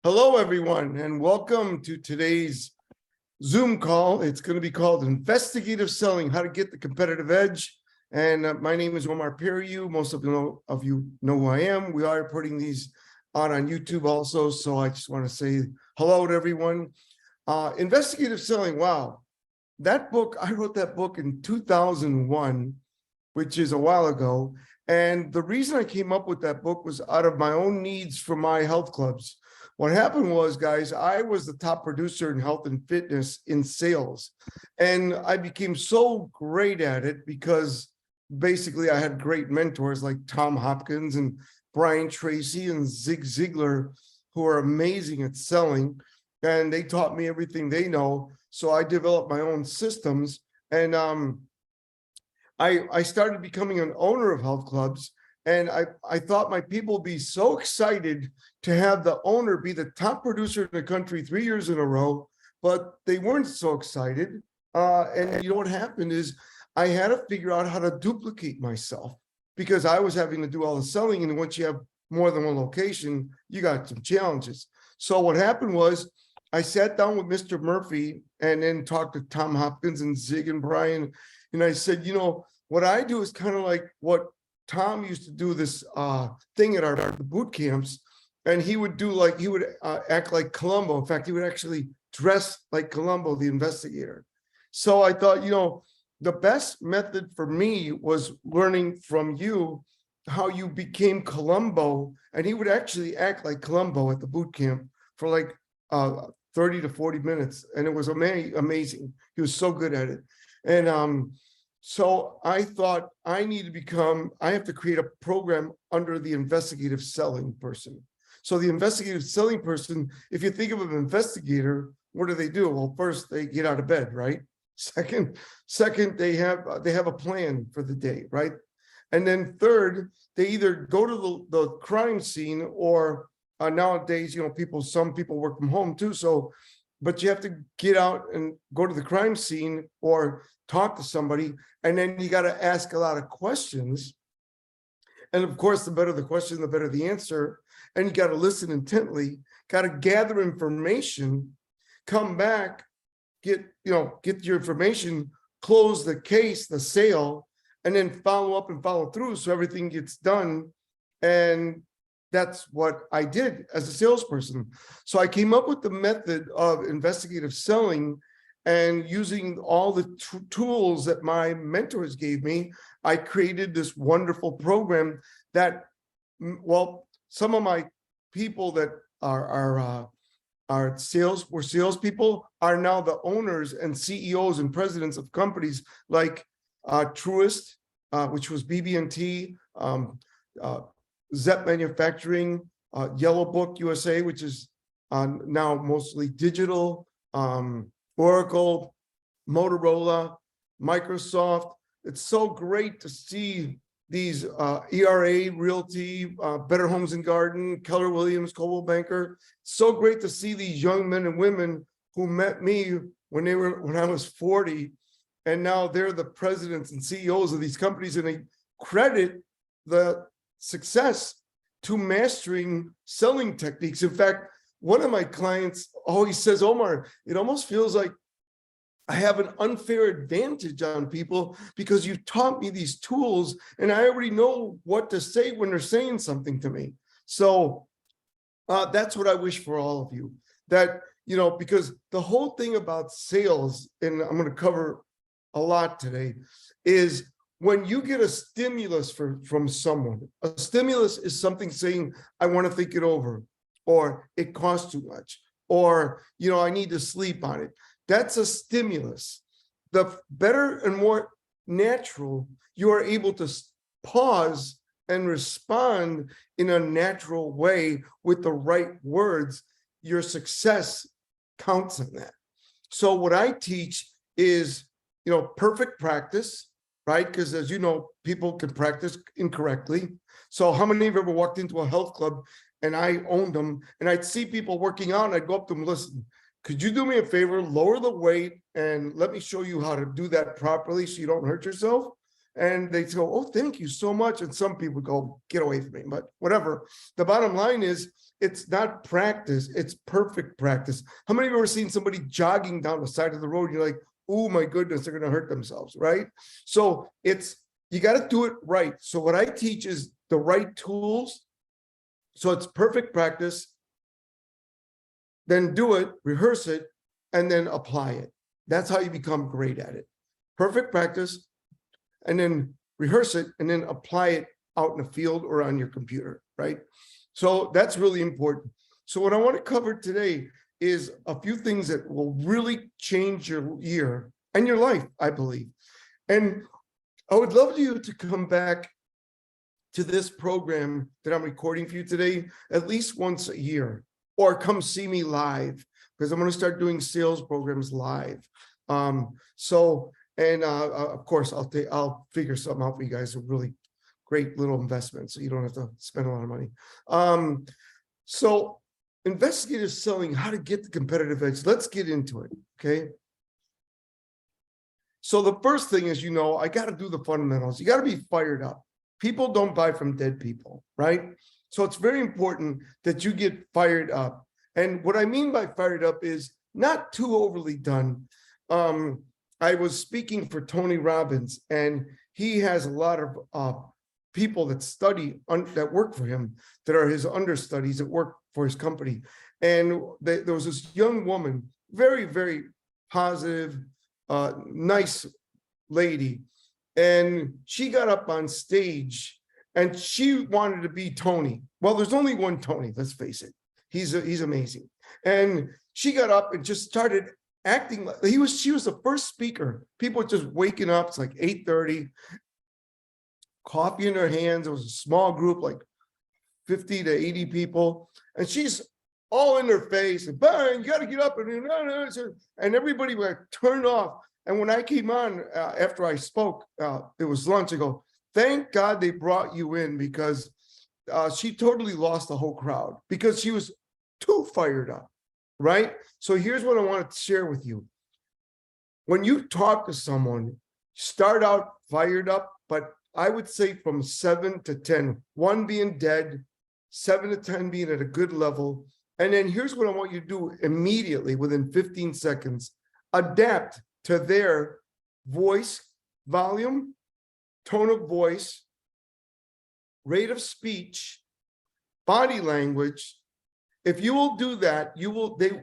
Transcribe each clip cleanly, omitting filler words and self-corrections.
Hello, everyone, and welcome to today's Zoom call. It's going to be called Investigative Selling, How to Get the Competitive Edge. And my name is Omar Periu. Most of you know who I am. We are putting these on YouTube also, so I just want to say hello to everyone. Investigative Selling, wow. That book, I wrote that book in 2001, which is a while ago. And the reason I came up with that book was out of my own needs for my health clubs. What happened was, guys, I was the top producer in health and fitness in sales. And I became so great at it because basically I had great mentors like Tom Hopkins and Brian Tracy and Zig Ziglar, who are amazing at selling. And they taught me everything they know. So I developed my own systems. And I started becoming an owner of health clubs. And I thought my people would be so excited to have the owner be the top producer in the country 3 years in a row, but they weren't so excited. And you know what happened is I had to figure out how to duplicate myself because I was having to do all the selling. And once you have more than one location, you got some challenges. So what happened was I sat down with Mr. Murphy and then talked to Tom Hopkins and Zig and Brian. And I said, you know, what I do is kind of like what Tom used to do this thing at our boot camps, and he would act like Columbo. In fact, he would actually dress like Columbo, the investigator. So I thought, you know, the best method for me was learning from you how you became Columbo, and he would actually act like Columbo at the boot camp for like 30 to 40 minutes, and it was amazing. He was so good at it. And so I thought I have to create a program under the investigative selling person. So the investigative selling person, if you think of an investigator, what do? Well, first they get out of bed, right? Second, they have a plan for the day, right? And then third, they either go to the crime scene or nowadays, you know, some people work from home too. So, but you have to get out and go to the crime scene or talk to somebody, and then you got to ask a lot of questions. And of course, the better the question, the better the answer. And you got to listen intently, got to gather information, come back, get your information, close the case, the sale, and then follow up and follow through so everything gets done. And that's what I did as a salesperson. So I came up with the method of investigative selling, and using all the tools that my mentors gave me, I created this wonderful program that, well, some of my people that were salespeople are now the owners and CEOs and presidents of companies like Truist, which was BB&T, Zep Manufacturing, Yellow Book USA, which is now mostly digital, Oracle, Motorola, Microsoft. It's so great to see these ERA, Realty, Better Homes and Garden, Keller Williams, Coldwell Banker. So great to see these young men and women who met me when I was 40, and now they're the presidents and CEOs of these companies, and they credit the success to mastering selling techniques. In fact, one of my clients always says, Omar, it almost feels like I have an unfair advantage on people because you taught me these tools and I already know what to say when they're saying something to me. So that's what I wish for all of you, that, you know, because the whole thing about sales, and I'm going to cover a lot today, is when you get a stimulus from someone. A stimulus is something saying, I want to think it over, or it costs too much, or, you know, I need to sleep on it. That's a stimulus. The better and more natural you are able to pause and respond in a natural way with the right words, your success counts on that. So what I teach is, you know, perfect practice, right? Because as you know, people can practice incorrectly. So how many of you ever walked into a health club and I owned them, and I'd see people working out and I'd go up to them, listen, could you do me a favor, lower the weight and let me show you how to do that properly so you don't hurt yourself? and they go, oh, thank you so much. And some people go, get away from me, but whatever. The bottom line is, it's not practice, it's perfect practice. How many of you have ever seen somebody jogging down the side of the road? You're like, oh my goodness, they're going to hurt themselves, right? So you got to do it right. So what I teach is the right tools. So it's perfect practice, then do it, rehearse it, and then apply it. That's how you become great at it. Perfect practice, and then rehearse it, and then apply it out in the field or on your computer, right? So that's really important. So what I want to cover today is a few things that will really change your year and your life, I believe. And I would love you to come back to this program that I'm recording for you today at least once a year, or come see me live, because I'm going to start doing sales programs live. Of course, I'll figure something out for you guys, a really great little investment, so you don't have to spend a lot of money. So investigative selling, how to get the competitive edge. Let's get into it, okay? So the first thing is, I got to do the fundamentals. You got to be fired up. People don't buy from dead people, right? So it's very important that you get fired up. And what I mean by fired up is not too overly done. I was speaking for Tony Robbins, and he has a lot of people that that work for him, that are his understudies that work for his company. And there was this young woman, very, very positive, nice lady. And she got up on stage and she wanted to be Tony. Well, there's only one Tony, let's face it. He's amazing. And she got up and just started acting like she was the first speaker. People were just waking up. It's like 8:30, coffee in her hands. It was a small group, like 50 to 80 people. And she's all in their face and bang, you got to get up. And everybody would turn off. And when I came on after I spoke, it was lunch. I go, thank God they brought you in, because she totally lost the whole crowd because she was too fired up, right? So here's what I wanted to share with you. When you talk to someone, start out fired up, but I would say from 7 to 10, 1 being dead, 7 to 10 being at a good level. And then here's what I want you to do immediately within 15 seconds. Adapt to their voice, volume, tone of voice, rate of speech, body language. If you will do that,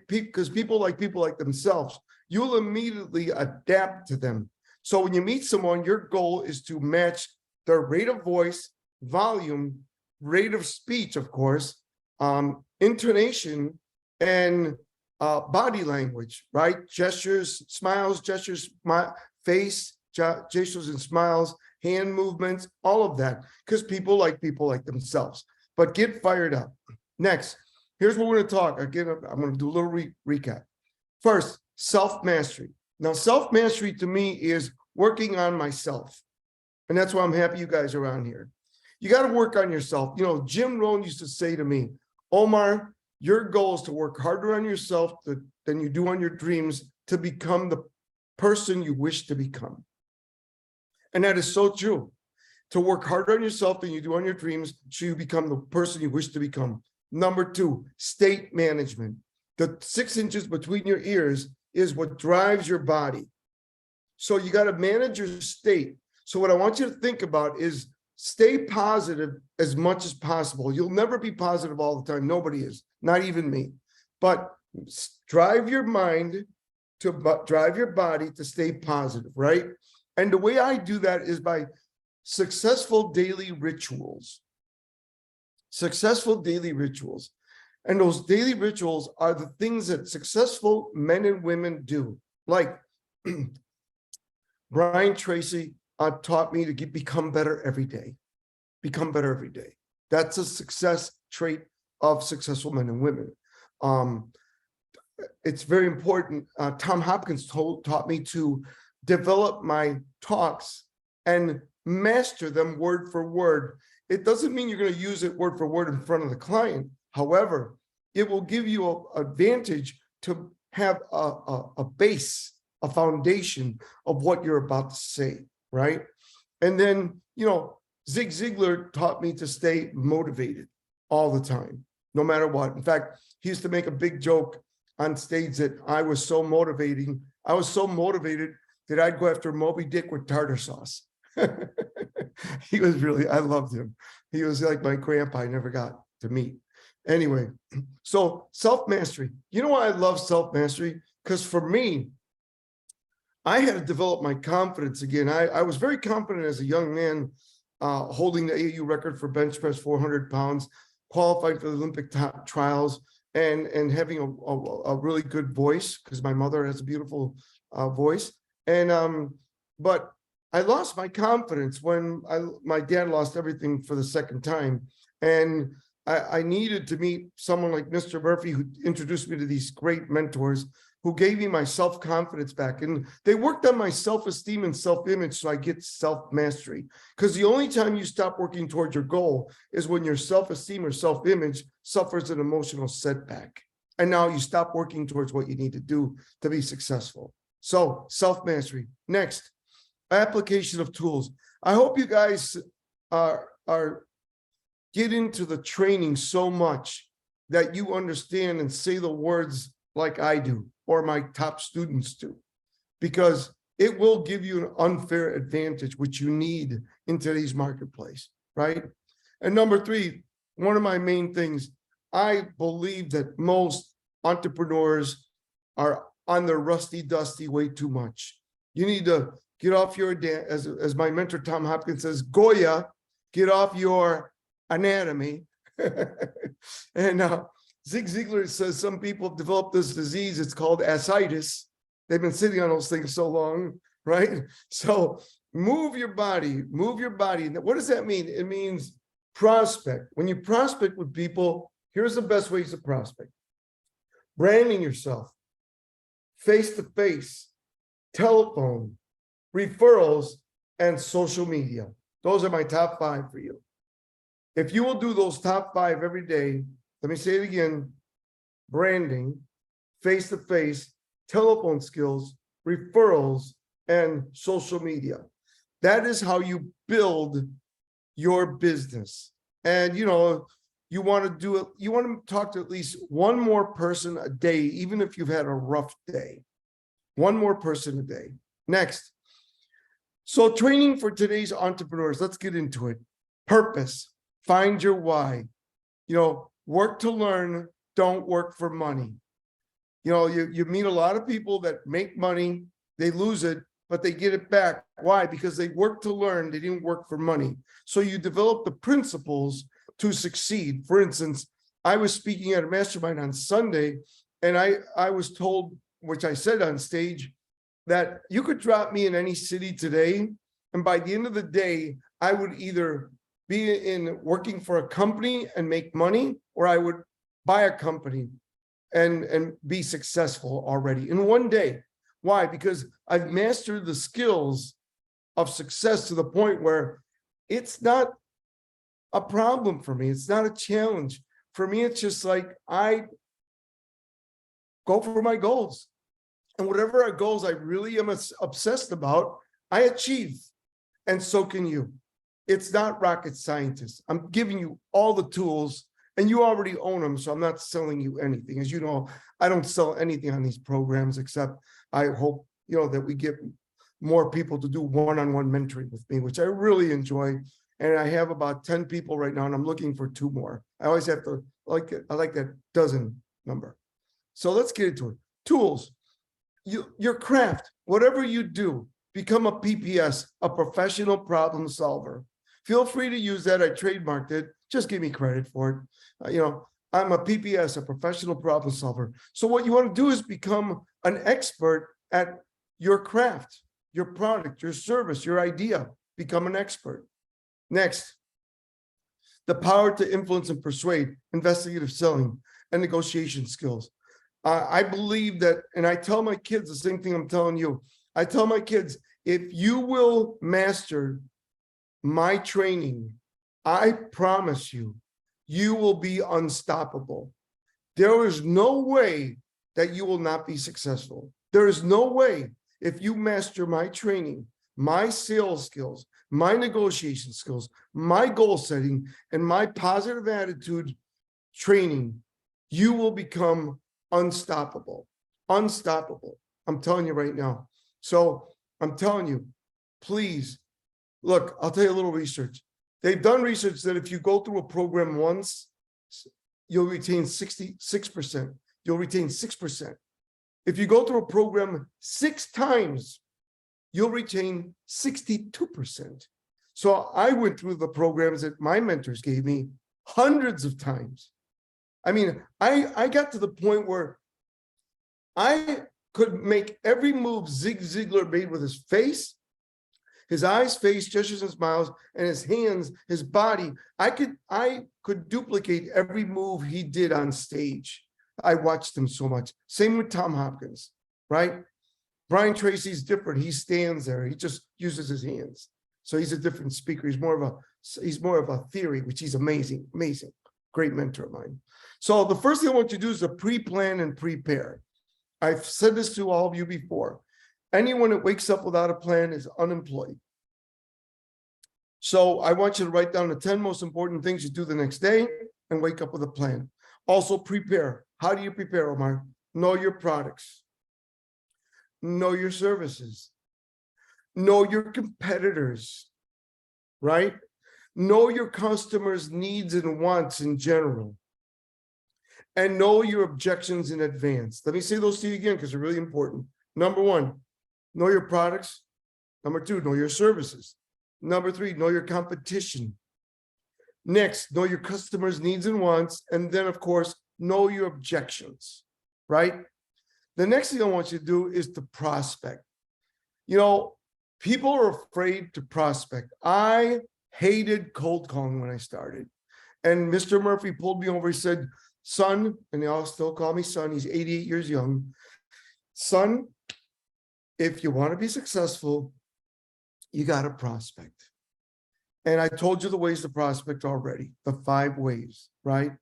because people like themselves, you will immediately adapt to them. So when you meet someone, your goal is to match their rate of voice, volume, rate of speech, of course, intonation, and body language, right? Gestures, smiles, gestures, face, gestures and smiles, hand movements, all of that, because people like themselves. But get fired up. Next, here's what we're going to talk. Again, I'm going to do a little recap. First, self-mastery. Now, self-mastery to me is working on myself. And that's why I'm happy you guys are around here. You got to work on yourself. Jim Rohn used to say to me, Omar, your goal is to work harder on yourself than you do on your dreams to become the person you wish to become. And that is so true. To work harder on yourself than you do on your dreams so you become the person you wish to become. Number 2, state management. The 6 inches between your ears is what drives your body. So you got to manage your state. So what I want you to think about is stay positive as much as possible. You'll never be positive all the time. Nobody is, not even me. But drive your mind to drive your body to stay positive, right? And the way I do that is by successful daily rituals. Successful daily rituals. And those daily rituals are the things that successful men and women do. Like Brian Tracy taught me to become better every day. Become better every day. That's a success trait of successful men and women. It's very important. Tom Hopkins taught me to develop my talks and master them word for word. It doesn't mean you're going to use it word for word in front of the client. However, it will give you an advantage to have a base, a foundation of what you're about to say, right? And then, Zig Ziglar taught me to stay motivated all the time, no matter what. In fact, he used to make a big joke on stage that I was so motivated that I'd go after Moby Dick with tartar sauce. He was really, I loved him. He was like my grandpa I never got to meet. Anyway, so self-mastery. You know why I love self-mastery? Because for me, I had to develop my confidence again. I was very confident as a young man, holding the AAU record for bench press 400 pounds, qualifying for the Olympic trials, and having a really good voice, because my mother has a beautiful voice. And but I lost my confidence when my dad lost everything for the second time. And I needed to meet someone like Mr. Murphy, who introduced me to these great mentors who gave me my self-confidence back. And they worked on my self-esteem and self-image so I get self-mastery. Because the only time you stop working towards your goal is when your self-esteem or self-image suffers an emotional setback. And now you stop working towards what you need to do to be successful. So self-mastery. Next, application of tools. I hope you guys are get into the training so much that you understand and say the words like I do, or my top students do, because it will give you an unfair advantage, which you need in today's marketplace, right? And number three, one of my main things, I believe that most entrepreneurs are on their rusty dusty way too much. You need to get off your, as my mentor Tom Hopkins says, Goya, get off your anatomy. And Zig Ziglar says some people have developed this disease. It's called ascites. They've been sitting on those things so long, right? So move your body, move your body. What does that mean? It means prospect. When you prospect with people, here's the best ways to prospect. Branding yourself, face-to-face, telephone, referrals, and social media. Those are my top 5 for you. If you will do those top 5 every day, let me say it again: branding, face-to-face, telephone skills, referrals, and social media. That is how you build your business. And you want to do it, you want to talk to at least one more person a day, even if you've had a rough day. One more person a day. Next. So training for today's entrepreneurs, let's get into it. Purpose, find your why. Work to learn, don't work for money. You meet a lot of people that make money, they lose it, but they get it back. Why? Because they worked to learn, they didn't work for money. So you develop the principles to succeed. For instance, I was speaking at a mastermind on Sunday, and I was told, which I said on stage, that you could drop me in any city today, and by the end of the day, I would either be in working for a company and make money, or I would buy a company and be successful already in one day. Why? Because I've mastered the skills of success to the point where it's not a problem for me. It's not a challenge. For me, it's just like I go for my goals. And whatever goals I really am obsessed about, I achieve. And so can you. It's not rocket scientist. I'm giving you all the tools, and you already own them, so I'm not selling you anything. As you know, I don't sell anything on these programs, except I hope, that we get more people to do one-on-one mentoring with me, which I really enjoy. And I have about 10 people right now, and I'm looking for 2 more. I always have to, I like that dozen number. So let's get into it. Tools. Your craft, whatever you do, become a PPS, a professional problem solver. Feel free to use that. I trademarked it. Just give me credit for it. I'm a PPS, a professional problem solver. So what you want to do is become an expert at your craft, your product, your service, your idea. Become an expert. Next, the power to influence and persuade, investigative selling, and negotiation skills. I believe that, and I tell my kids the same thing I'm telling you. I tell my kids, if you will master my training, I promise you, you will be unstoppable. There is no way that you will not be successful. There is no way. If you master my training, my sales skills, my negotiation skills, my goal setting, and my positive attitude training, you will become unstoppable. Unstoppable. I'm telling you right now. So I'm telling you, please, look, I'll tell you a little research. They've done research that if you go through a program once, you'll retain 66%. You'll retain 6%. If you go through a program 6 times, you'll retain 62%. So I went through the programs that my mentors gave me hundreds of times. I mean, I got to the point where I could make every move Zig Ziglar made with his face, his eyes, face, gestures, and smiles, and his hands, his body. I could duplicate every move he did on stage. I watched him so much. Same with Tom Hopkins, right? Brian Tracy's different. He stands there. He just uses his hands. So he's a different speaker. He's more of a theory, which he's amazing, amazing, great mentor of mine. So the first thing I want you to do is to pre-plan and prepare. I've said this to all of you before. Anyone that wakes up without a plan is unemployed. So I want you to write down the 10 most important things you do the next day and wake up with a plan. Also prepare. How do you prepare, Omar? Know your products. Know your services. Know your competitors, right? Know your customers' needs and wants in general. And know your objections in advance. Let me say those to you again because they're really important. Number 1, know your products. Number 2, know your services. Number 3, know your competition. Next, know your customers' needs and wants. And then, of course, know your objections, right? The next thing I want you to do is to prospect. You know, people are afraid to prospect. I hated cold calling when I started. And Mr. Murphy pulled me over. He said, son, and they all still call me son. He's 88 years young. Son, if you want to be successful, you got to prospect. And I told you the ways to prospect already, the 5 ways, right?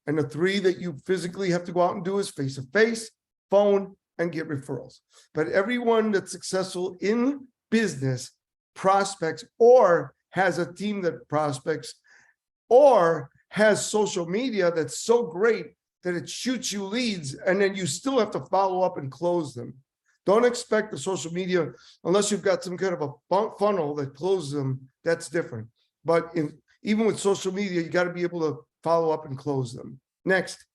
And the 3 that you physically have to go out and do is face-to-face, phone, and get referrals. But everyone that's successful in business prospects or has a team that prospects or has social media that's so great that it shoots you leads and then you still have to follow up and close them. Don't expect the social media, unless you've got some kind of a funnel that closes them, that's different. But even with social media, you got to be able to follow up and close them. Next,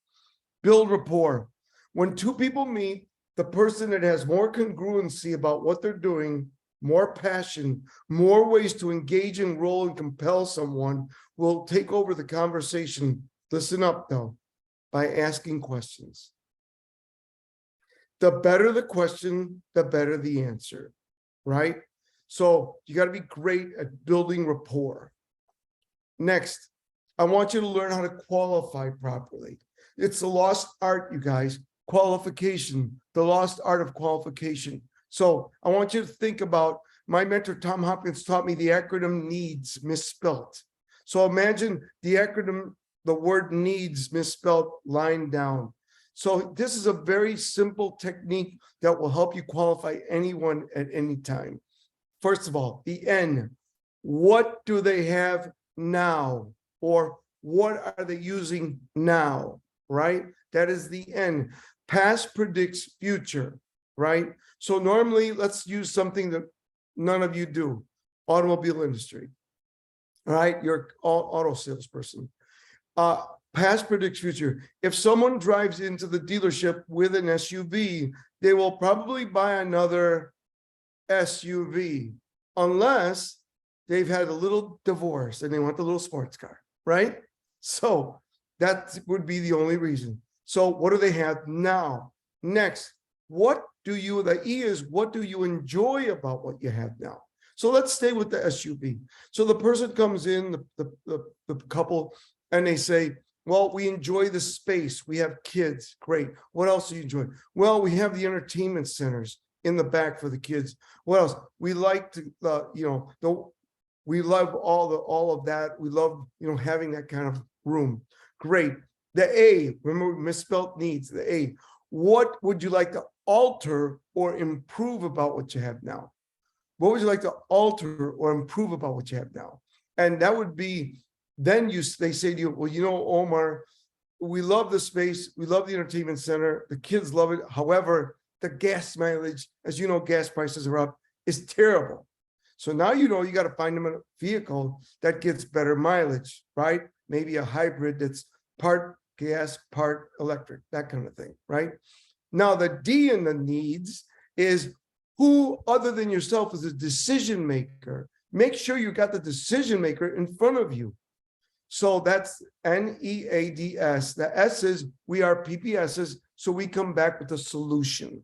build rapport. When 2 people meet, the person that has more congruency about what they're doing, more passion, more ways to engage, enroll, and compel someone will take over the conversation. Listen up, though, by asking questions. The better the question, the better the answer, right? So you got to be great at building rapport. Next, I want you to learn how to qualify properly. It's the lost art, you guys. Qualification, the lost art of qualification. So I want you to think about, my mentor Tom Hopkins taught me the acronym NEEDS misspelt. So imagine the acronym, the word NEEDS misspelt lying down. So this is a very simple technique that will help you qualify anyone at any time. First of all, the N, what do they have now? Or what are they using now, right? That is the N. Past predicts future, right? So normally, let's use something that none of you do. Automobile industry, all right? You're an auto salesperson. Past predicts future. If someone drives into the dealership with an SUV, they will probably buy another SUV unless they've had a little divorce and they want the little sports car, right? So that would be the only reason. So what do they have now? Next, what do you, the E is, what do you enjoy about what you have now? So let's stay with the SUV. So the person comes in, the couple, and they say, well, we enjoy the space. We have kids. Great. What else do you enjoy? Well, we have the entertainment centers in the back for the kids. What else? We like to, we love all of that. We love, having that kind of room. Great. The A, remember, misspelled needs, the A. What would you like to alter or improve about what you have now? What would you like to alter or improve about what you have now? And that would be, then they say to you, well, Omar, we love the space. We love the entertainment center. The kids love it. However, the gas mileage, as you know, gas prices are up, is terrible. So now you got to find them a vehicle that gets better mileage, right? Maybe a hybrid that's part gas, part electric, that kind of thing, right? Now, the D in the needs is who other than yourself is a decision maker. Make sure you got the decision maker in front of you. So that's NEADS. The S is we are PPSs, so we come back with a solution,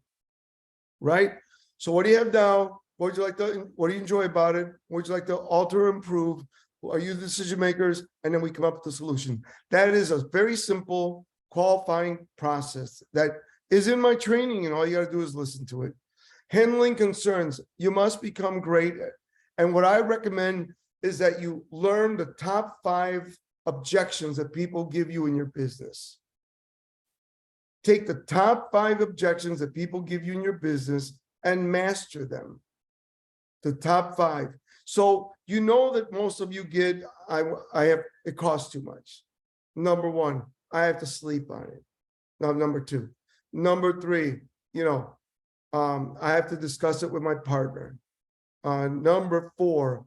right? So what do you have now? What do you enjoy about it? What would you like to alter or improve? Are you the decision makers? And then we come up with the solution. That is a very simple qualifying process that is in my training, and all you got to do is listen to it. Handling concerns. You must become great. And what I recommend is that you learn the top 5 objections that people give you in your business. Take the top 5 objections that people give you in your business and master them. The top 5. So you know that most of you get, it costs too much. Number 1, I have to sleep on it. Now, number 2. Number 3, I have to discuss it with my partner. Number 4,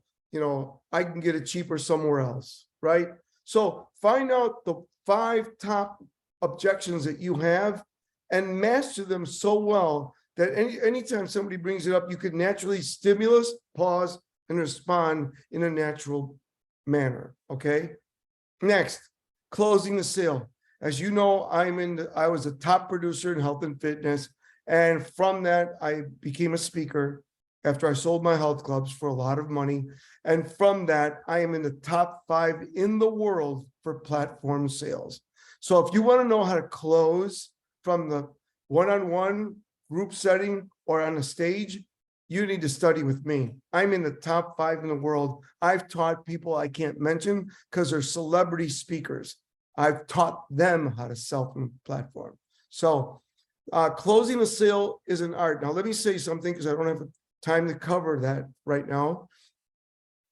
I can get it cheaper somewhere else, right? So find out the 5 top objections that you have and master them so well that anytime somebody brings it up, you could naturally stimulus, pause, and respond in a natural manner, okay? Next, closing the sale. As you know, I was a top producer in health and fitness. And from that, I became a speaker after I sold my health clubs for a lot of money. And from that, I am in the top 5 in the world for platform sales. So if you want to know how to close from the one-on-one group setting or on a stage, you need to study with me. I'm in the top 5 in the world. I've taught people I can't mention because they're celebrity speakers. I've taught them how to sell from the platform. So closing a sale is an art. Now, let me say something because I don't have time to cover that right now.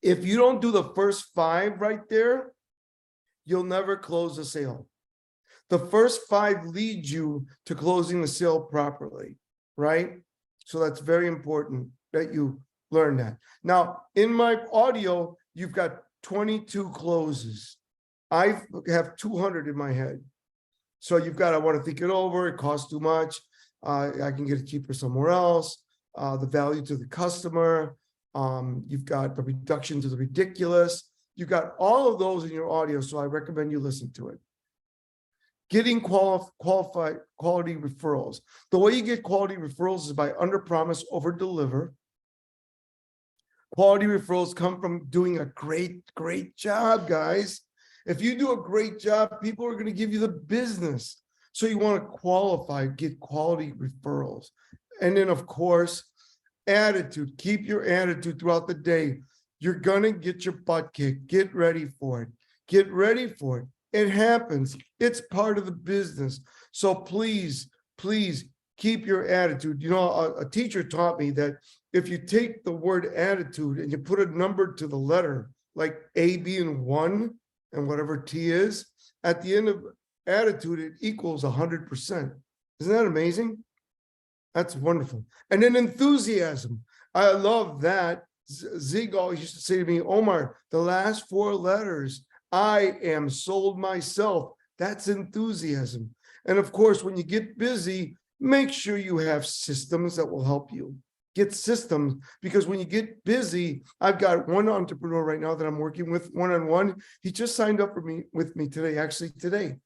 If you don't do the first 5 right there, you'll never close a sale. The first 5 lead you to closing the sale properly, right? So that's very important that you learn that. Now, in my audio, you've got 22 closes. I have 200 in my head. So you've got, I want to think it over. It costs too much. I can get it cheaper somewhere else. The value to the customer. You've got the reduction to the ridiculous. You've got all of those in your audio. So I recommend you listen to it. Getting qualified quality referrals. The way you get quality referrals is by under promise, over deliver. Quality referrals come from doing a great job, guys. If you do a great job, people are going to give you the business. So you want to qualify, get quality referrals. And then, of course, attitude. Keep your attitude throughout the day. You're going to get your butt kicked. Get ready for it. Get ready for it. It happens. It's part of the business. So please keep your attitude. A teacher taught me that if you take the word attitude and you put a number to the letter, like A being 1 and whatever T is, at the end of attitude, it equals 100%. Isn't that amazing? That's wonderful. And then enthusiasm. I love that. Zig always used to say to me, Omar, the last 4 letters, I am sold myself. That's enthusiasm. And of course, when you get busy, make sure you have systems that will help you. Get systems, because when you get busy, I've got one entrepreneur right now that I'm working with one-on-one. He just signed up with me today, actually today.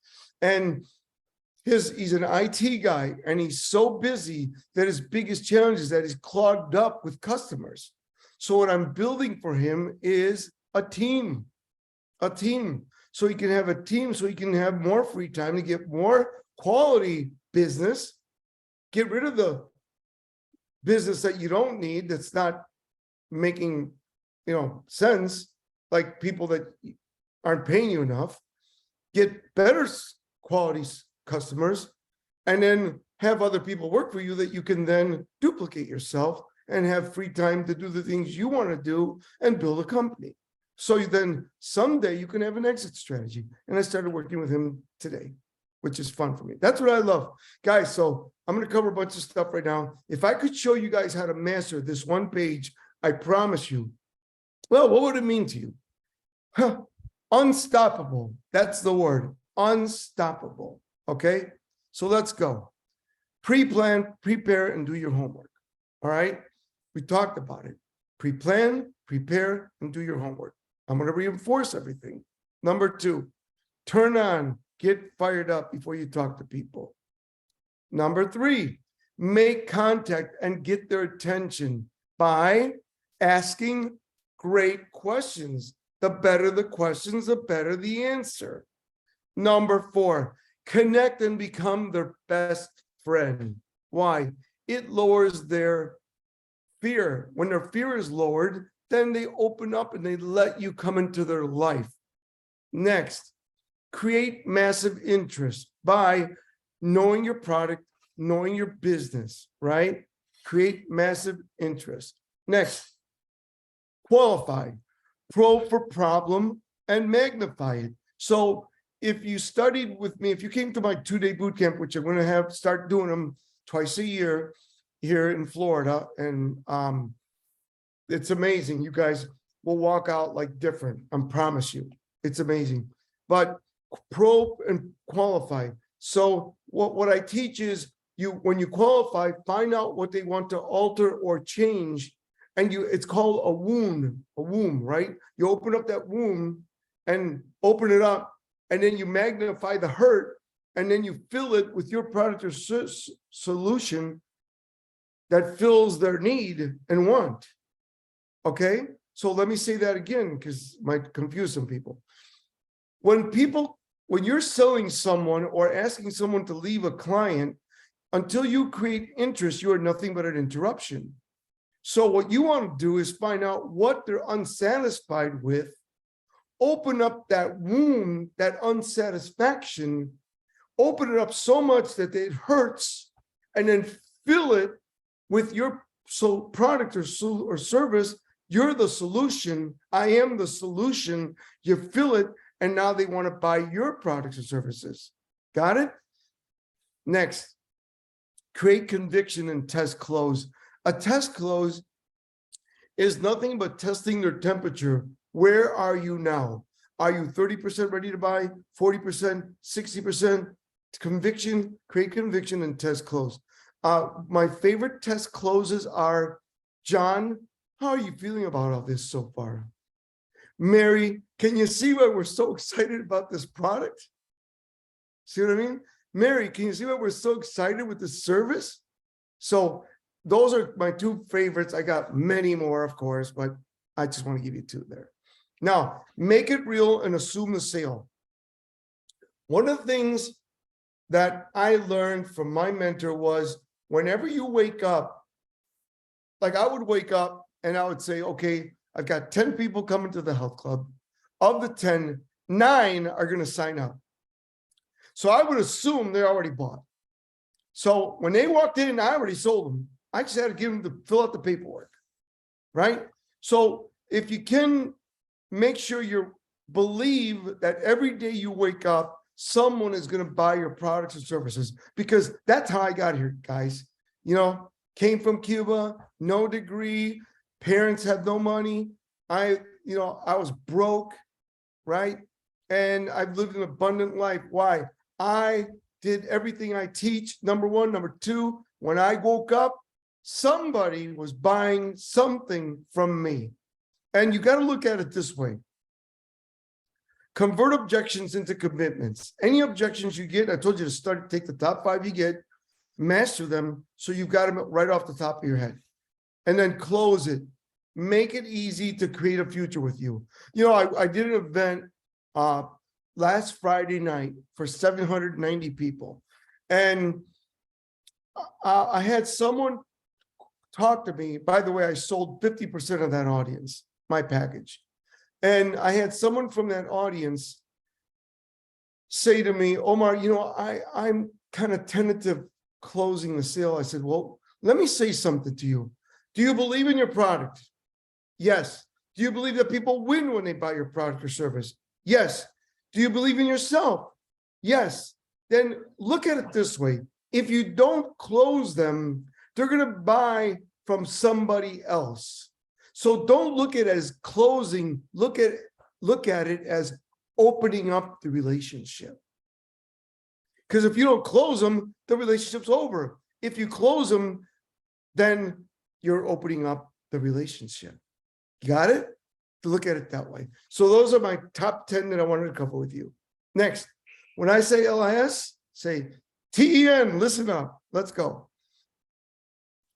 And he's an IT guy, and he's so busy that his biggest challenge is that he's clogged up with customers. So what I'm building for him is a team. So he can have a team, so he can have more free time to get more quality business, get rid of the business that you don't need, that's not making sense, like people that aren't paying you enough, get better quality customers, and then have other people work for you that you can then duplicate yourself and have free time to do the things you want to do and build a company. So then someday you can have an exit strategy. And I started working with him today, which is fun for me. That's what I love. Guys, so I'm going to cover a bunch of stuff right now. If I could show you guys how to master this one page, I promise you, well, what would it mean to you? Huh. Unstoppable. That's the word. Unstoppable. Okay? So let's go. Pre-plan, prepare, and do your homework. All right? We talked about it. Pre-plan, prepare, and do your homework. I'm going to reinforce everything. Number 2, turn on, get fired up before you talk to people. Number 3, make contact and get their attention by asking great questions. The better the questions, the better the answer. Number 4, connect and become their best friend. Why? It lowers their fear. When their fear is lowered, then they open up and they let you come into their life. Next, create massive interest by knowing your product, knowing your business, right? Create massive interest. Next, qualify, probe for problem, and magnify it. So if you studied with me, if you came to my 2-day boot camp, which I'm going to start doing them twice a year here in Florida, and it's amazing. You guys will walk out like different. I promise you. It's amazing. But probe and qualify. So what I teach is when you qualify, find out what they want to alter or change. And it's called a womb, right? You open up that womb and open it up, and then you magnify the hurt, and then you fill it with your product or solution that fills their need and want. Okay? So let me say that again, because it might confuse some people. When you're selling someone or asking someone to leave a client, until you create interest, you are nothing but an interruption. So what you want to do is find out what they're unsatisfied with, open up that wound, that unsatisfaction, open it up so much that it hurts, and then fill it with your product or service. You're the solution. I am the solution. You fill it, and now they want to buy your products or services. Got it? Next, create conviction and test close. A test close is nothing but testing their temperature. Where are you now? Are you 30% ready to buy, 40%, 60%? Conviction, create conviction, and test close. My favorite test closes are, John, how are you feeling about all this so far? Mary, can you see why we're so excited about this product? See what I mean? Mary, can you see why we're so excited with this service? So those are my 2 favorites. I got many more, of course, but I just want to give you 2 there. Now, make it real and assume the sale. One of the things that I learned from my mentor was whenever you wake up, like I would wake up and I would say, okay, I've got 10 people coming to the health club. Of the 10, 9 are going to sign up. So I would assume they already bought. So when they walked in, I already sold them. I just had to give them to fill out the paperwork, right? So if you can make sure you believe that every day you wake up, someone is going to buy your products and services, because that's how I got here, guys. You know, came from Cuba, no degree, parents had no money. I was broke, right? And I've lived an abundant life. Why? I did everything I teach, number 1. Number 2, when I woke up, somebody was buying something from me. And you got to look at it this way. Convert objections into commitments. Any objections you get, I told you to take the top 5 you get, master them, so you've got them right off the top of your head. And then close it. Make it easy to create a future with you. You know, I did an event last Friday night for 790 people. And I had someone talk to me. By the way, I sold 50% of that audience, my package. And I had someone from that audience say to me, Omar, you know, I'm kind of tentative closing the sale. I said, well, let me say something to you. Do you believe in your product? Yes. Do you believe that people win when they buy your product or service? Yes. Do you believe in yourself? Yes. Then look at it this way. If you don't close them, they're going to buy from somebody else. So don't look at it as closing. Look at it as opening up the relationship. Because if you don't close them, the relationship's over. If you close them, then you're opening up the relationship. Got it? To look at it that way. So those are my top 10 that I wanted to cover with you. Next, when I say LIS, say TEN, listen up. Let's go.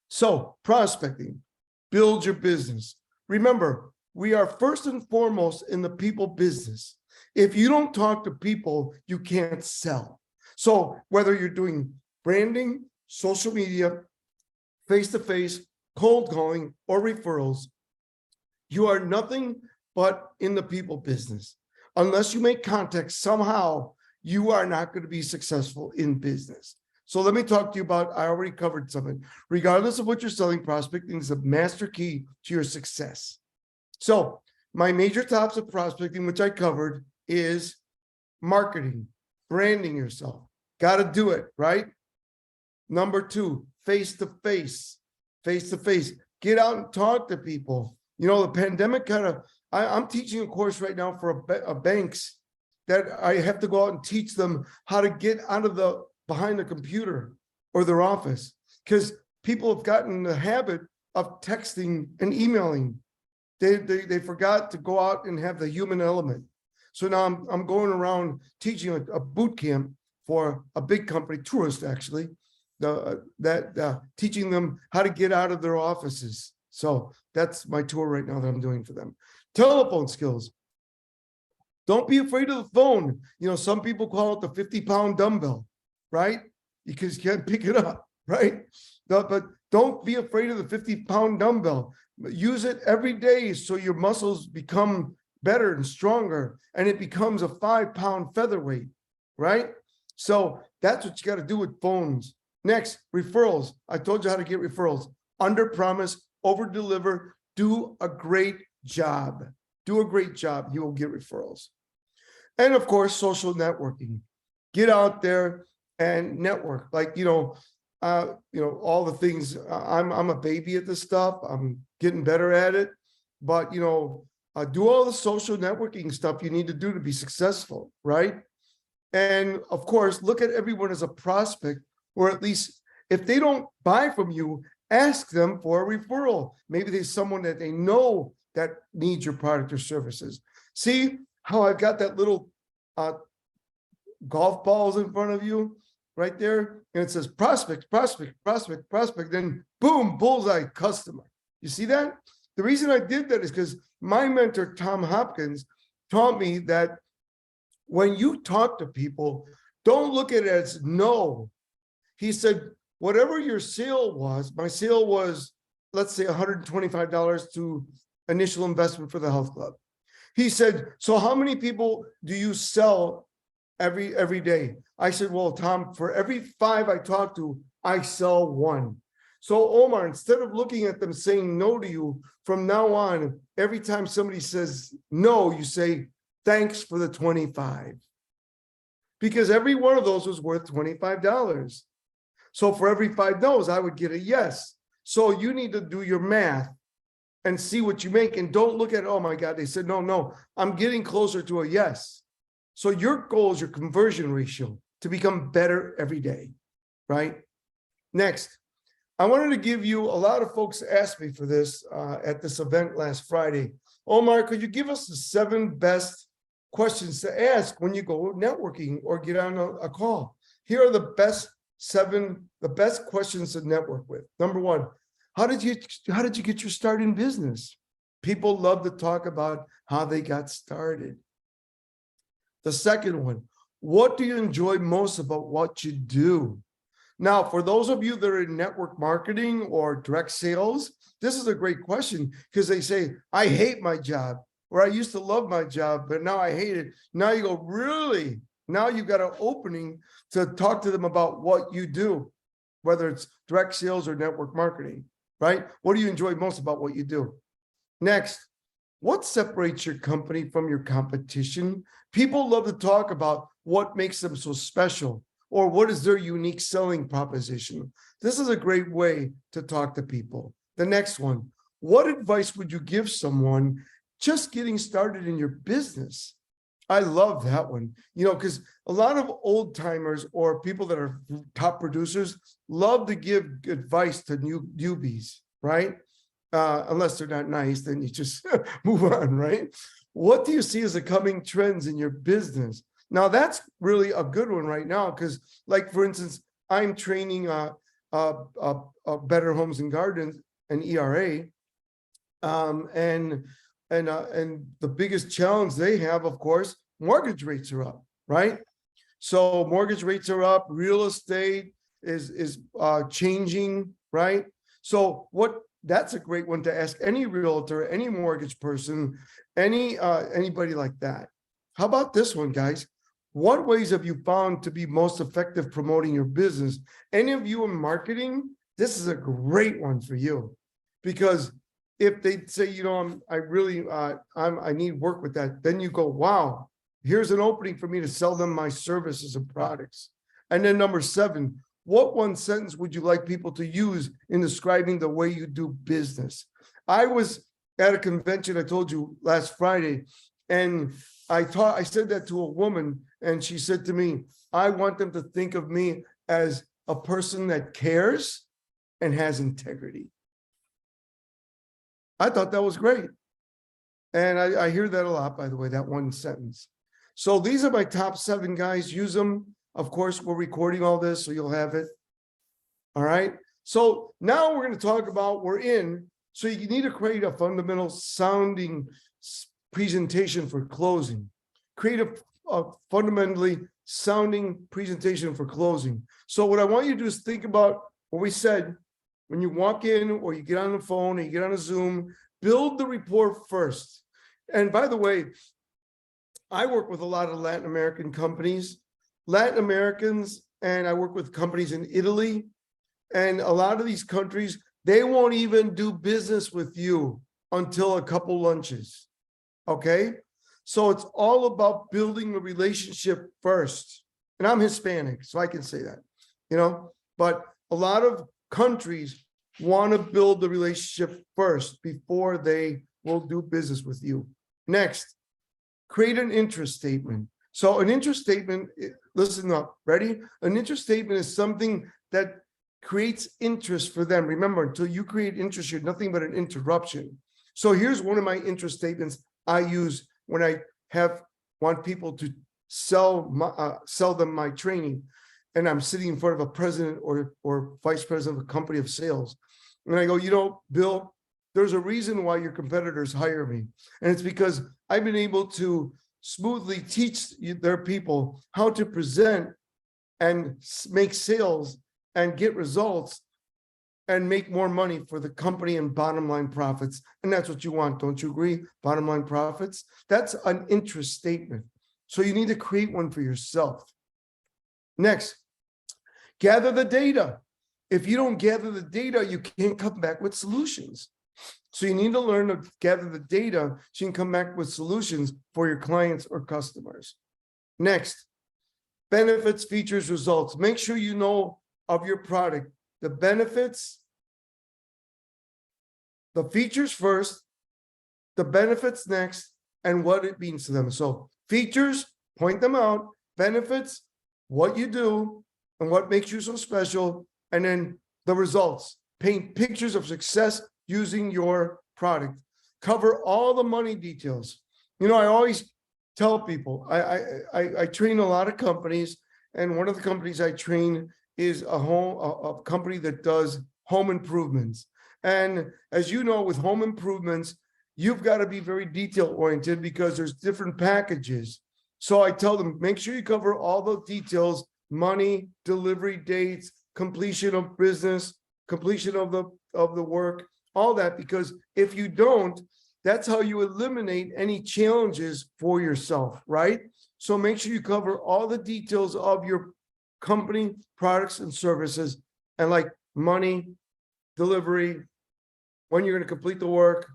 So prospecting, build your business. Remember, we are first and foremost in the people business. If you don't talk to people, you can't sell. So whether you're doing branding, social media, face-to-face, cold calling, or referrals, you are nothing but in the people business. Unless you make contact somehow, you are not going to be successful in business. So let me talk to you about, I already covered something. Regardless of what you're selling, prospecting is the master key to your success. So my major topics of prospecting, which I covered, is marketing, branding yourself. Got to do it, right? Number 2, face-to-face, face-to-face. Get out and talk to people. You know, the pandemic I'm teaching a course right now for a banks that I have to go out and teach them how to get out of behind the computer or their office, because people have gotten the habit of texting and emailing. They forgot to go out and have the human element. So now I'm going around teaching a boot camp for a big company, tourist actually, teaching them how to get out of their offices. So that's my tour right now that I'm doing for them. Telephone skills. Don't be afraid of the phone. You know, some people call it the 50-pound dumbbell, right? Because you can't pick it up, right? But don't be afraid of the 50-pound dumbbell. Use it every day so your muscles become better and stronger, and it becomes a 5-pound featherweight, right? So that's what you got to do with phones. Next, referrals. I told you how to get referrals. Under promise, over deliver, do a great job. Do a great job. You will get referrals. And of course, social networking. Get out there and network. Like, all the things. I'm a baby at this stuff. I'm getting better at it. But, do all the social networking stuff you need to do to be successful, right? And of course, look at everyone as a prospect, or at least if they don't buy from you, ask them for a referral. Maybe there's someone that they know that needs your product or services. See how I've got that little golf balls in front of you right there? And it says prospect, prospect, prospect, prospect, then boom, bullseye, customer. You see that? The reason I did that is because my mentor, Tom Hopkins, taught me that when you talk to people, don't look at it as no. He said, whatever your sale was, my sale was, let's say $125 to initial investment for the health club. He said, so how many people do you sell every day? I said, well, Tom, for every 5 I talk to, I sell 1. So Omar, instead of looking at them saying no to you, from now on, every time somebody says no, you say, thanks for the 25. Because every one of those was worth $25. So for every 5 no's, I would get a yes. So you need to do your math and see what you make. And don't look at, oh my God, they said, no, I'm getting closer to a yes. So your goal is your conversion ratio to become better every day, right? Next, I wanted to give you, a lot of folks asked me for this at this event last Friday. Omar, could you give us the 7 best questions to ask when you go networking or get on a call? Here are the best 7, the best questions to network with. Number 1, how did you get your start in business? People love to talk about how they got started. The second one, what do you enjoy most about what you do? Now, for those of you that are in network marketing or direct sales, this is a great question because they say, I hate my job, or I used to love my job, but now I hate it. Now you go, really? Now you've got an opening to talk to them about what you do, whether it's direct sales or network marketing. right? What do you enjoy most about what you do? Next, what separates your company from your competition? People love to talk about what makes them so special or what is their unique selling proposition. This is a great way to talk to people. The next one, what advice would you give someone just getting started in your business? I love that one, because a lot of old timers or people that are top producers love to give advice to newbies, right? Unless they're not nice, then you just move on, right? What do you see as the coming trends in your business? Now, that's really a good one right now, because, like, for instance, I'm training Better Homes and Gardens, an ERA, and the biggest challenge they have, of course, mortgage rates are up, right? So mortgage rates are up, real estate is changing, right? So that's a great one to ask any realtor, any mortgage person, anybody like that. How about this one, guys? What ways have you found to be most effective promoting your business? Any of you in marketing, this is a great one for you, because if they say, I need work with that, then you go, wow, here's an opening for me to sell them my services and products. And then number 7, what one sentence would you like people to use in describing the way you do business? I was at a convention, I told you, last Friday, and I said that to a woman, and she said to me, I want them to think of me as a person that cares and has integrity. I thought that was great. And I hear that a lot, by the way, that one sentence. So these are my top 7, guys. Use them. Of course, we're recording all this, so you'll have it. All right. So now we're going to talk about so you need to create a fundamental sounding presentation for closing. Create a fundamentally sounding presentation for closing. So what I want you to do is think about what we said. When you walk in or you get on the phone or you get on a Zoom, build the rapport first. And by the way, I work with a lot of Latin American companies, Latin Americans, and I work with companies in Italy. And a lot of these countries, they won't even do business with you until a couple lunches. Okay? So it's all about building a relationship first. And I'm Hispanic, so I can say that, but a lot of countries want to build the relationship first before they will do business with you. Next, create an interest statement. So an interest statement, listen up, ready? An interest statement is something that creates interest for them. Remember, until you create interest, you're nothing but an interruption. So here's one of my interest statements I use when I want people to sell them my training. And I'm sitting in front of a president or vice president of a company of sales. And I go, Bill, there's a reason why your competitors hire me. And it's because I've been able to smoothly teach their people how to present and make sales and get results and make more money for the company and bottom line profits. And that's what you want. Don't you agree? Bottom line profits. That's an interest statement. So you need to create one for yourself. Next, gather the data. If you don't gather the data, you can't come back with solutions. So you need to learn to gather the data so you can come back with solutions for your clients or customers. Next, benefits, features, results. Make sure you know of your product, the benefits, the features first, the benefits next, and what it means to them. So features, point them out, benefits, what you do, and what makes you so special, and then the results. Paint pictures of success using your product. Cover all the money details. I always tell people, I train a lot of companies, and one of the companies I train is a company that does home improvements. And as you know, with home improvements, you've got to be very detail oriented because there's different packages. So I tell them, make sure you cover all the details: money, delivery dates, completion of business, completion of the work, all that, because if you don't, that's how you eliminate any challenges for yourself, right? So make sure you cover all the details of your company, products, and services, and like money, delivery, when you're going to complete the work,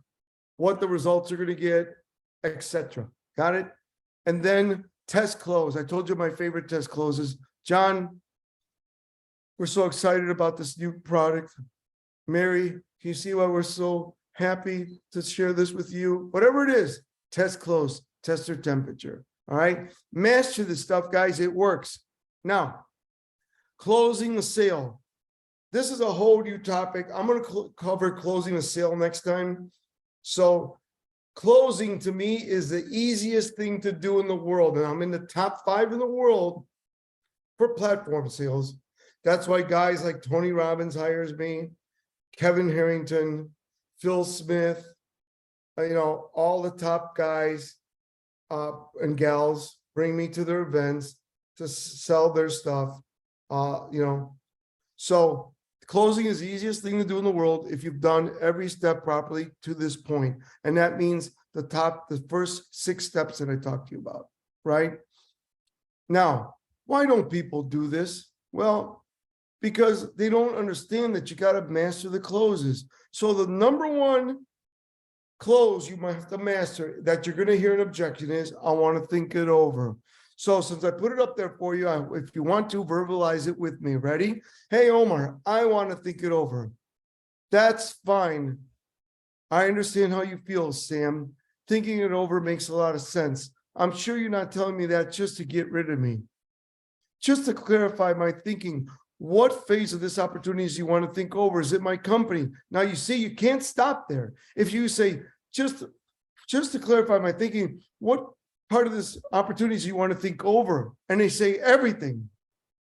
what the results are going to get, etc. Got it? And then test close. I told you my favorite test closes. John, we're so excited about this new product. Mary, can you see why we're so happy to share this with you? Whatever it is, test close, test their temperature. All right. Master this stuff, guys. It works. Now, closing the sale. This is a whole new topic. I'm going to cover closing a sale next time. So closing to me is the easiest thing to do in the world. And I'm in the top 5 in the world for platform sales. That's why guys like Tony Robbins hires me, Kevin Harrington, Phil Smith, all the top guys and gals bring me to their events to sell their stuff. So closing is the easiest thing to do in the world if you've done every step properly to this point. And that means the first 6 steps that I talked to you about, right? Now, why don't people do this? Well, because they don't understand that you got to master the closes. So the number one close you might have to master that you're going to hear an objection is, I want to think it over. So since I put it up there for you, if you want to verbalize it with me, ready? Hey, Omar, I want to think it over. That's fine. I understand how you feel, Sam. Thinking it over makes a lot of sense. I'm sure you're not telling me that just to get rid of me. Just to clarify my thinking, what phase of this opportunity do you want to think over? Is it my company? Now, you see, you can't stop there. If you say, just to clarify my thinking, what part of this opportunity do you want to think over? And they say everything.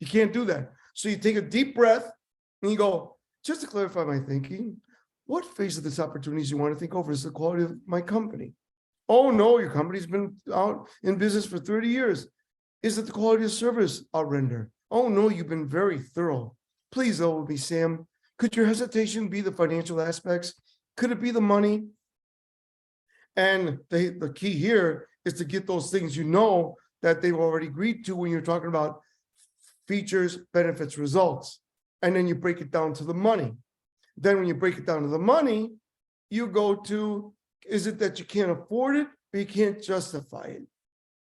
You can't do that. So you take a deep breath and you go, just to clarify my thinking, what phase of this opportunity do you want to think over? Is the quality of my company? Oh, no, your company's been out in business for 30 years. Is it the quality of service I'll render? Oh, no, you've been very thorough. Please, though, with me, Sam. Could your hesitation be the financial aspects? Could it be the money? And the key here is to get those things that they've already agreed to when you're talking about features, benefits, results. And then you break it down to the money. Then when you break it down to the money, you go to, is it that you can't afford it or you can't justify it?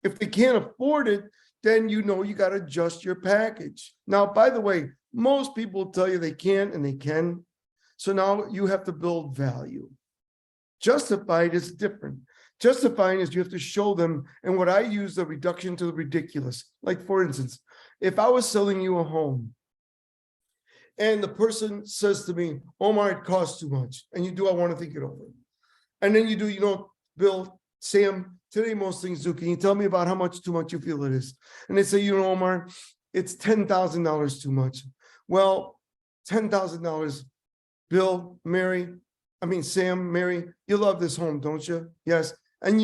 If they can't afford it, then you got to adjust your package. Now, by the way, most people tell you they can't and they can. So now you have to build value. Justified is different. Justifying is you have to show them, and what I use the reduction to the ridiculous. Like, for instance, if I was selling you a home and the person says to me, Omar, it costs too much. And you do, I want to think it over. And then you do, Bill, Sam, today most things do. Can you tell me about how much too much you feel it is? And they say, Omar, it's $10,000 too much. Well, $10,000, Bill, Sam, Mary, you love this home, don't you? Yes. And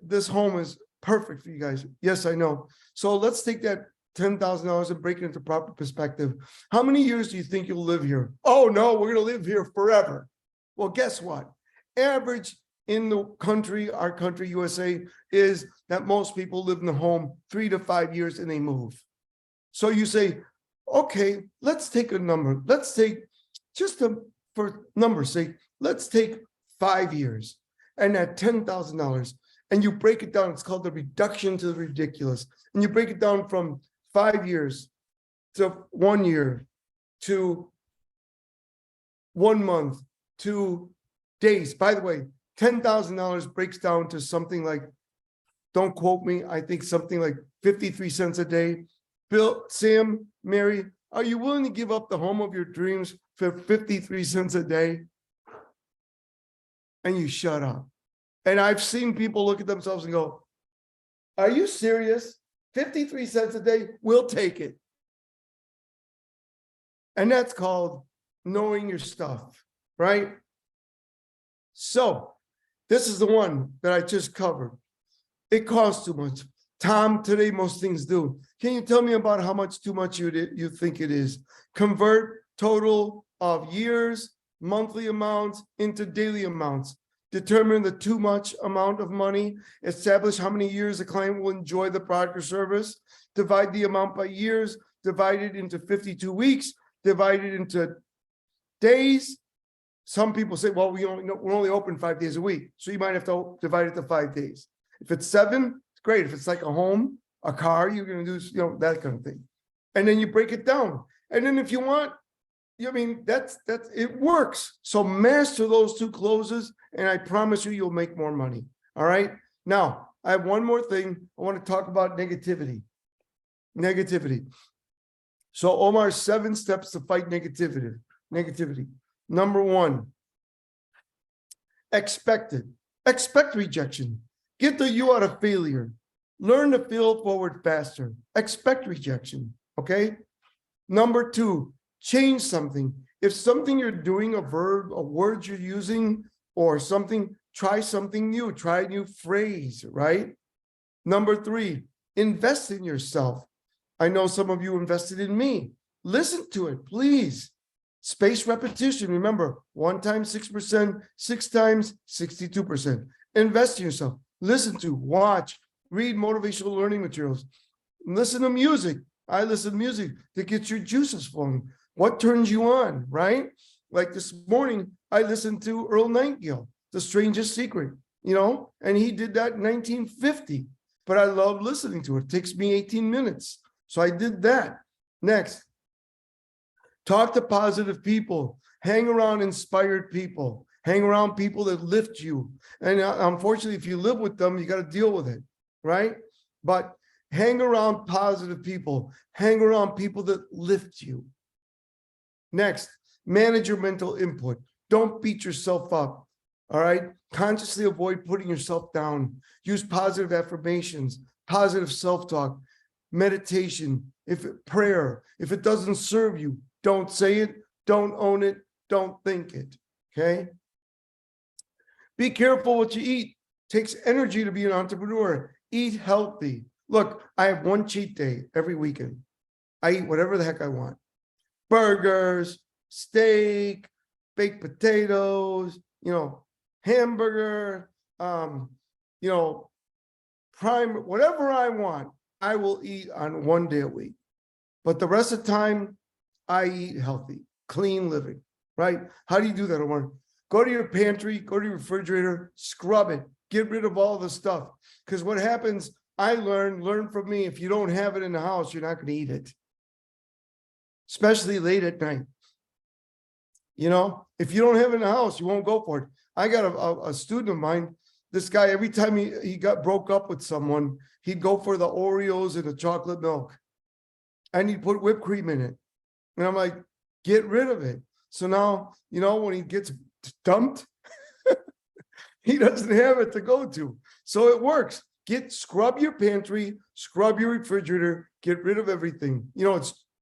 this home is perfect for you guys. Yes, I know. So let's take that $10,000 and break it into proper perspective. How many years do you think you'll live here? Oh, no, we're going to live here forever. Well, guess what? Average in the country, our country, USA, is that most people live in the home 3 to 5 years and they move. So you say, okay, let's take a number. Let's take, for numbers' sake, let's take 5 years and at $10,000 and you break it down. It's called the reduction to the ridiculous. And you break it down from 5 years to 1 year to 1 month to days. By the way, $10,000 breaks down to something like, don't quote me, I think something like 53 cents a day. Bill, Sam, Mary, are you willing to give up the home of your dreams for 53 cents a day? And you shut up. And I've seen people look at themselves and go, are you serious? 53 cents a day, we'll take it. And that's called knowing your stuff, right? So this is the one that I just covered. It costs too much. Tom, today most things do. Can you tell me about how much too much you think it is? Convert total of years, monthly amounts into daily amounts. Determine the too much amount of money. Establish how many years the client will enjoy the product or service. Divide the amount by years. Divide it into 52 weeks. Divide it into days. Some people say, well, we're only open 5 days a week. So you might have to divide it to 5 days. If it's 7, it's great. If it's like a home, a car, you're going to do, that kind of thing. And then you break it down. And then if you want, that's it works. So master those 2 closes, and I promise you'll make more money. All right. Now, I have one more thing. I want to talk about negativity. So Omar's 7 steps to fight negativity. Number 1, expect rejection. Get the you out of failure. Learn to fail forward faster. Expect rejection. Okay. Number 2, change something. If something you're doing, a verb, a word you're using, or something, try something new. Try a new phrase, right? Number 3, invest in yourself. I know some of you invested in me. Listen to it, please. Spaced repetition. Remember, 1 times 6%, 6 times 62%. Invest in yourself. Listen to, watch, read motivational learning materials. Listen to music. I listen to music that gets your juices flowing. What turns you on, right? Like this morning, I listened to Earl Nightingale, The Strangest Secret, and he did that in 1950. But I love listening to it. It takes me 18 minutes. So I did that. Next, talk to positive people. Hang around inspired people. Hang around people that lift you. And unfortunately, if you live with them, you got to deal with it, right? But hang around positive people. Hang around people that lift you. Next, manage your mental input. Don't beat yourself up, all right? Consciously avoid putting yourself down. Use positive affirmations, positive self-talk, meditation, prayer. If it doesn't serve you, don't say it, don't own it, don't think it, okay? Be careful what you eat. It takes energy to be an entrepreneur. Eat healthy. Look, I have 1 cheat day every weekend. I eat whatever the heck I want. Burgers, steak, baked potatoes, hamburger, prime, whatever I want, I will eat on 1 day a week. But the rest of the time, I eat healthy, clean living, right? How do you do that, Omar? Go to your pantry, go to your refrigerator, scrub it, get rid of all the stuff. Because what happens, I learn from me, if you don't have it in the house, you're not going to eat it. Especially late at night. If you don't have it in the house, you won't go for it. I got a student of mine, this guy, every time he broke up with someone, he'd go for the Oreos and the chocolate milk. And he'd put whipped cream in it. And I'm like, get rid of it. So now, when he gets dumped, he doesn't have it to go to. So it works. Scrub your pantry, scrub your refrigerator, get rid of everything.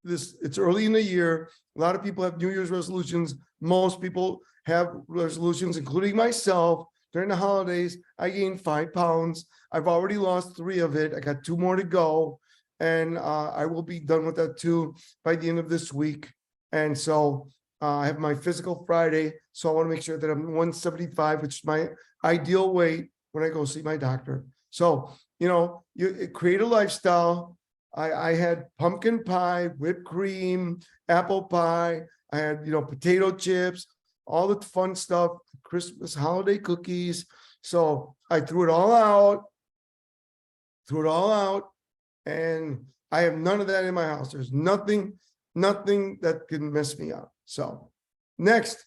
It's early in the year. A lot of people have New Year's resolutions. Most people have resolutions, including myself. During the holidays, I gained 5 pounds. I've already lost 3 of it. I got 2 more to go. And I will be done with that too by the end of this week. And so I have my physical Friday. So I want to make sure that I'm 175, which is my ideal weight when I go see my doctor. So, you create a lifestyle. I had pumpkin pie, whipped cream, apple pie. I had, potato chips, all the fun stuff, Christmas holiday cookies. So I threw it all out, and I have none of that in my house. There's nothing that can mess me up. So next,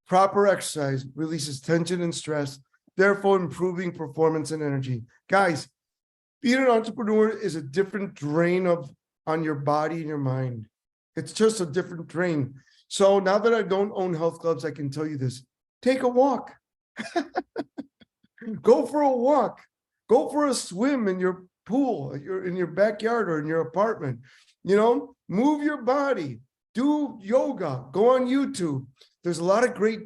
proper exercise releases tension and stress, therefore improving performance and energy. Guys, being an entrepreneur is a different drain on your body and your mind. It's just a different drain. So now that I don't own health clubs, I can tell you this. Take a walk. Go for a walk. Go for a swim in your pool, in your backyard or in your apartment. Move your body. Do yoga. Go on YouTube. There's a lot of great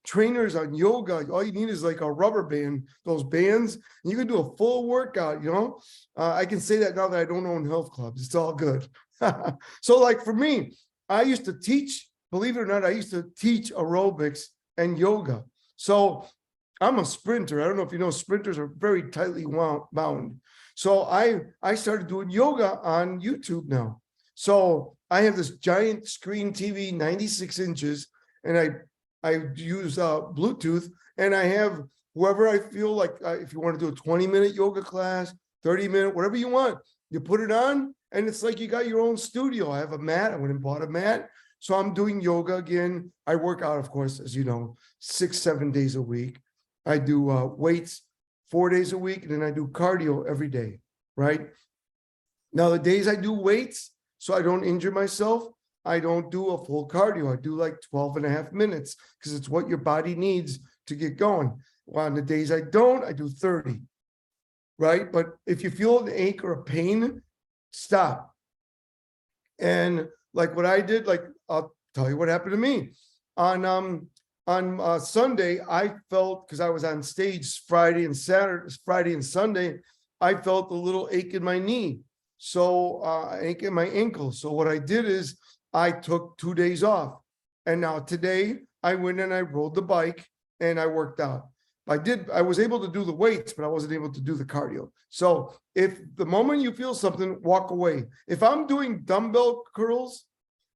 trainers on yoga. All you need is like a rubber band, those bands. And you can do a full workout, I can say that now that I don't own health clubs. It's all good. So like for me, I used to teach, believe it or not, I used to teach aerobics and yoga. So I'm a sprinter. I don't know if you know, sprinters are very tightly bound. So I started doing yoga on YouTube now. So I have this giant screen TV, 96 inches, and I use Bluetooth, and I have whoever I feel like, if you want to do a 20-minute yoga class, 30-minute, whatever you want, you put it on, and it's like you got your own studio. I have a mat. I went and bought a mat. So I'm doing yoga again. I work out, of course, as you know, 6-7 days a week. I do weights 4 days a week, and then I do cardio every day, right? Now, the days I do weights, so I don't injure myself, I don't do a full cardio. I do like 12 and a half minutes because it's what your body needs to get going. Well, on the days I don't, I do 30, right? But if you feel an ache or a pain, stop. And like what I did, like I'll tell you what happened to me. On Sunday, I felt, because I was on stage Friday and Sunday, I felt a little ache in my knee. So ache in my ankle. So what I did is I took 2 days off. And now today I went and I rode the bike and I worked out. I was able to do the weights, but I wasn't able to do the cardio. So if the moment you feel something, walk away. If I'm doing dumbbell curls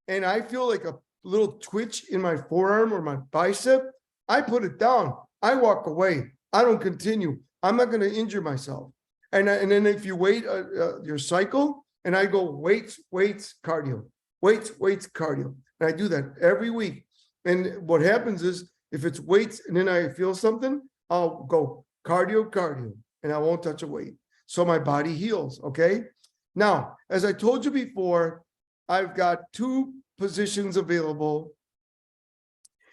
and I feel like a little twitch in my forearm or my bicep, I put it down. I walk away. I don't continue. I'm not going to injure myself. And then if you wait your cycle, and I go weights, cardio, weights, cardio. And I do that every week. And what happens is if it's weights and then I feel something, I'll go cardio, and I won't touch a weight. So my body heals, okay? Now, as I told you before, I've got 2 positions available.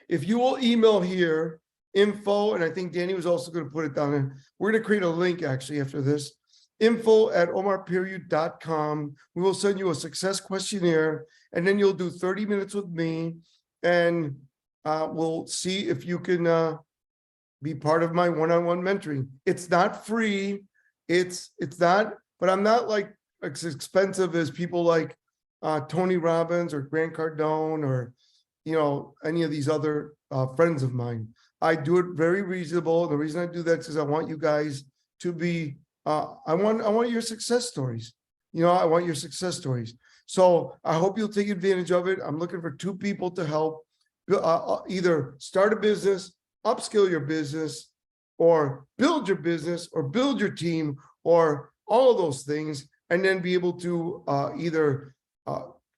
If you will email here, info, and I think Danny was also going to put it down there. We're going to create a link actually after this. info@omarperiu.com. We will send you a success questionnaire, and then you'll do 30 minutes with me, and we'll see if you can be part of my one-on-one mentoring. It's not free. It's not, but I'm not like as expensive as people like Tony Robbins or Grant Cardone or any of these other friends of mine. I do it very reasonable. The reason I do that is I want you guys to be, I want your success stories. I want your success stories. So I hope you'll take advantage of it. I'm looking for 2 people to help either start a business, upskill your business, or build your business, or build your team, or all of those things, and then be able to either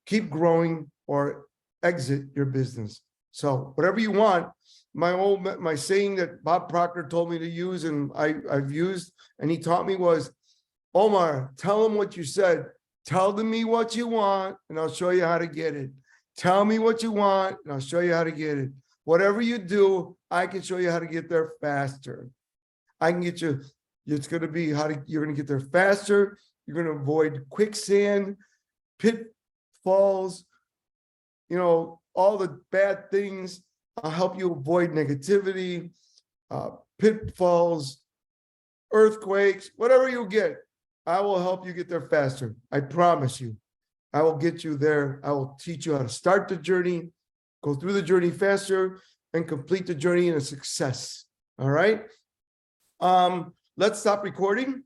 keep growing or exit your business. So whatever you want. My saying that Bob Proctor told me to use, and I've used, and he taught me was, Omar, tell him what you said. Tell me what you want, and I'll show you how to get it. Tell me what you want, and I'll show you how to get it. Whatever you do, I can show you how to get there faster. I can get you, it's going to be you're going to get there faster. You're going to avoid quicksand, pitfalls, all the bad things. I'll help you avoid negativity, pitfalls, earthquakes, whatever you get. I will help you get there faster. I promise you. I will get you there. I will teach you how to start the journey, go through the journey faster, and complete the journey in a success. All right. Let's stop recording.